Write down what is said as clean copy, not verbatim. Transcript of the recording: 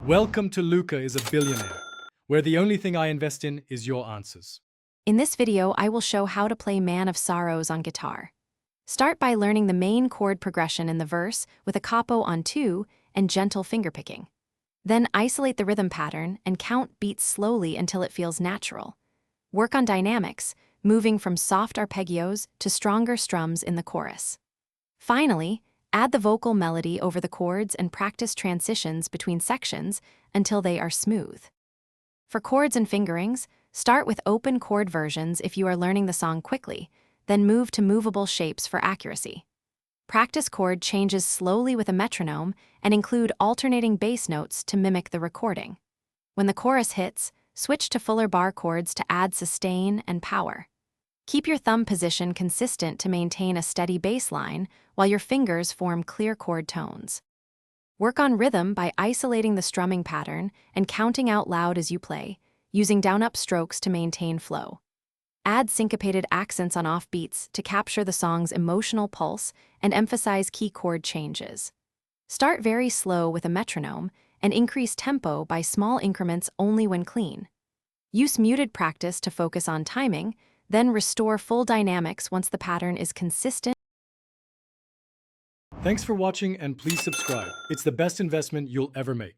Welcome to Luca is a Billionaire, where the only thing I invest in is your answers. In this video, I will show how to play Man of Sorrows on guitar. Start by learning the main chord progression in the verse with a capo on 2 and gentle fingerpicking. Then isolate the rhythm pattern and count beats slowly until it feels natural. Work on dynamics, moving from soft arpeggios to stronger strums in the chorus. Finally, add the vocal melody over the chords and practice transitions between sections until they are smooth. For chords and fingerings, start with open chord versions if you are learning the song quickly, then move to movable shapes for accuracy. Practice chord changes slowly with a metronome and include alternating bass notes to mimic the recording. When the chorus hits, switch to fuller bar chords to add sustain and power. Keep your thumb position consistent to maintain a steady bass line while your fingers form clear chord tones. Work on rhythm by isolating the strumming pattern and counting out loud as you play, using down-up strokes to maintain flow. Add syncopated accents on off beats to capture the song's emotional pulse and emphasize key chord changes. Start very slow with a metronome and increase tempo by small increments only when clean. Use muted practice to focus on timing, then restore full dynamics once the pattern is consistent. Thanks for watching and please subscribe. It's the best investment you'll ever make.